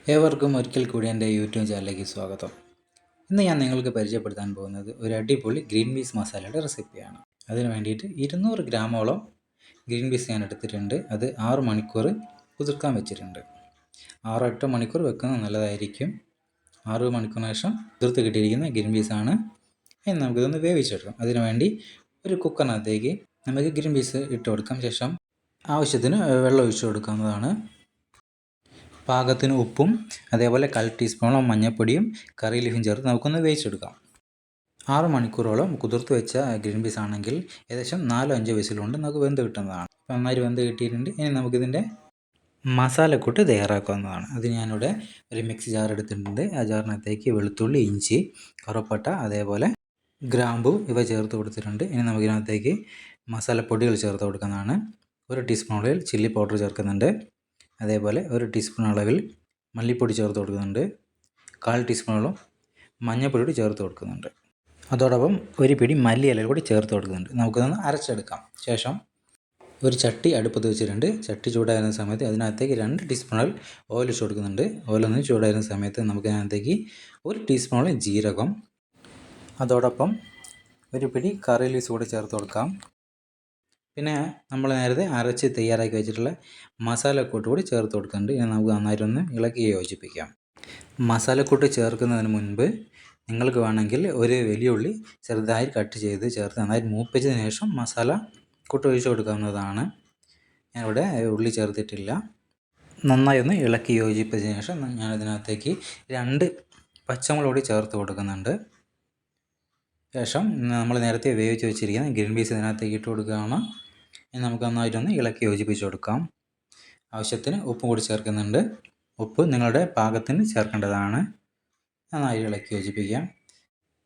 ഏവർക്കും ഒരിക്കൽ കൂടി എൻ്റെ യൂട്യൂബ് ചാനലിലേക്ക് സ്വാഗതം. ഇന്ന് ഞാൻ നിങ്ങൾക്ക് പരിചയപ്പെടുത്താൻ പോകുന്നത് ഒരു അടിപൊളി ഗ്രീൻ പീസ് മസാലയുടെ റെസിപ്പിയാണ്. അതിന് വേണ്ടിയിട്ട് 200 ഗ്രാമോളം ഗ്രീൻ പീസ് ഞാൻ എടുത്തിട്ടുണ്ട്. അത് 6 മണിക്കൂർ കുതിർക്കാൻ വെച്ചിട്ടുണ്ട്. 6-8 മണിക്കൂർ വെക്കുന്നത് നല്ലതായിരിക്കും. 6 മണിക്കൂറിന് ശേഷം കുതിർത്ത് കിട്ടിയിരിക്കുന്ന ഗ്രീൻ പീസാണ്. ഇനി നമുക്കിതൊന്ന് വേവിച്ചെടുക്കാം. അതിനു വേണ്ടി ഒരു കുക്കറിനകത്തേക്ക് നമുക്ക് ഗ്രീൻ പീസ് ഇട്ട് കൊടുക്കാം. ശേഷം ആവശ്യത്തിന് വെള്ളം ഒഴിച്ചു കൊടുക്കാവുന്നതാണ്. പാകത്തിന് ഉപ്പും അതേപോലെ 1/4 ടീസ്പൂണോളം മഞ്ഞൾപ്പൊടിയും കറി ലീഫും ചേർത്ത് നമുക്കൊന്ന് വേവിച്ചെടുക്കാം. 6 മണിക്കൂറോളം കുതിർത്ത് വെച്ച ഗ്രീൻ പീസ് ആണെങ്കിൽ ഏകദേശം 4-5 വിസിലുകൊണ്ട് നമുക്ക് വെന്ത് കിട്ടുന്നതാണ്. നന്നായി വെന്ത് കിട്ടിയിട്ടുണ്ട്. ഇനി നമുക്കിതിൻ്റെ മസാലക്കൂട്ട് തയ്യാറാക്കാവുന്നതാണ്. അത് ഞാനിവിടെ ഒരു മിക്സി ജാർ എടുത്തിട്ടുണ്ട്. ആ ജാറിനകത്തേക്ക് വെളുത്തുള്ളി, ഇഞ്ചി, കറുവപ്പട്ട, അതേപോലെ ഗ്രാമ്പു ഇവ ചേർത്ത് കൊടുത്തിട്ടുണ്ട്. ഇനി നമുക്കിതിനകത്തേക്ക് മസാലപ്പൊടികൾ ചേർത്ത് കൊടുക്കുന്നതാണ്. 1 ടീസ്പൂൺ അളവിൽ ചില്ലി പൗഡർ ചേർക്കുന്നുണ്ട്. അതേപോലെ 1 ടീസ്പൂൺ അളവിൽ മല്ലിപ്പൊടി ചേർത്ത് കൊടുക്കുന്നുണ്ട്. 1/4 ടീസ്പൂണോളം മഞ്ഞൾപ്പൊടി ചേർത്ത് കൊടുക്കുന്നുണ്ട്. അതോടൊപ്പം ഒരു പിടി മല്ലിയില കൂടി ചേർത്ത് കൊടുക്കുന്നുണ്ട്. നമുക്കിതൊന്ന് അരച്ചെടുക്കാം. ശേഷം ഒരു ചട്ടി അടുപ്പത്ത് വെച്ചിട്ടുണ്ട്. ചട്ടി ചൂടായിരുന്ന സമയത്ത് അതിനകത്തേക്ക് 2 ടീസ്പൂണോളം ഓയിൽ ഒഴിച്ച് കൊടുക്കുന്നുണ്ട്. ഓയിലൊന്ന് ചൂടായിരുന്ന സമയത്ത് നമുക്കതിനകത്തേക്ക് 1 ടീസ്പൂണോളം ജീരകം, അതോടൊപ്പം ഒരു പിടി കറി ലീവ്സ് കൂടി ചേർത്ത് കൊടുക്കാം. പിന്നെ നമ്മൾ നേരത്തെ അരച്ച് തയ്യാറാക്കി വെച്ചിട്ടുള്ള മസാലക്കൂട്ട് കൂടി ചേർത്ത് കൊടുക്കുന്നുണ്ട്. ഇനി നമുക്ക് നന്നായിട്ടൊന്ന് ഇളക്കി യോജിപ്പിക്കാം. മസാലക്കൂട്ട് ചേർക്കുന്നതിന് മുൻപ് നിങ്ങൾക്ക് വേണമെങ്കിൽ ഒരു വലിയ ഉള്ളി ചെറുതായി കട്ട് ചെയ്ത് ചേർത്ത് നന്നായി മൂപ്പിച്ചതിന് ശേഷം മസാല കൂട്ട് ഒഴിച്ച് കൊടുക്കാവുന്നതാണ്. ഞാനിവിടെ ഉള്ളി ചേർത്തിട്ടില്ല. നന്നായി ഒന്ന് ഇളക്കി യോജിപ്പിച്ചതിന് ശേഷം ഞാനിതിനകത്തേക്ക് 2 പച്ചമുളക് കൂടി ചേർത്ത് കൊടുക്കുന്നുണ്ട്. ശേഷം നമ്മൾ നേരത്തെ വേവിച്ച് വെച്ചിരിക്കുന്ന ഗ്രീൻ പീസ് ഇതിനകത്തേക്ക് ഇട്ട് കൊടുക്കുകയാണ്. ഇനി നമുക്ക് നന്നായിട്ടൊന്ന് ഇളക്കി യോജിപ്പിച്ച് കൊടുക്കാം. ആവശ്യത്തിന് ഉപ്പും കൂടി ചേർക്കുന്നുണ്ട്. ഉപ്പ് നിങ്ങളുടെ പാകത്തിന് ചേർക്കേണ്ടതാണ്. നന്നായി ഇളക്കി യോജിപ്പിക്കാം.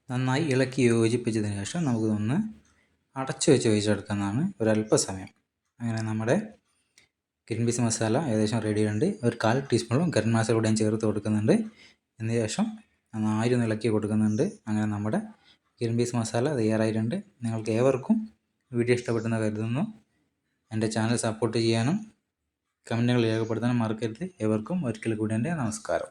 നന്നായി ഇളക്കി യോജിപ്പിച്ചതിന് ശേഷം നമുക്കിതൊന്ന് അടച്ചു വെച്ച് വേവിച്ചെടുക്കുന്നതാണ് ഒരല്പസമയം. അങ്ങനെ നമ്മുടെ ഗ്രീൻ പീസ് മസാല ഏകദേശം റെഡിയുണ്ട്. ഒരു 1/4 ടീസ്പൂണും ഗരം മസാല കൂടെ ഞാൻ ചേർത്ത് കൊടുക്കുന്നുണ്ട്. അതിന് ശേഷം നന്നായി ഒന്ന് ഇളക്കി കൊടുക്കുന്നുണ്ട്. അങ്ങനെ നമ്മുടെ ഗ്രീൻ പീസ് മസാല തയ്യാറായിട്ടുണ്ട്. നിങ്ങൾക്ക് ഏവർക്കും വീഡിയോ ഇഷ്ടപ്പെട്ടെന്ന് കരുതുന്നു. എൻ്റെ ചാനൽ സപ്പോർട്ട് ചെയ്യാനും കമൻറ്റുകൾ രേഖപ്പെടുത്താനും മറക്കരുത്. ഏവർക്കും ഒരിക്കൽ കൂടി എൻ്റെ നമസ്കാരം.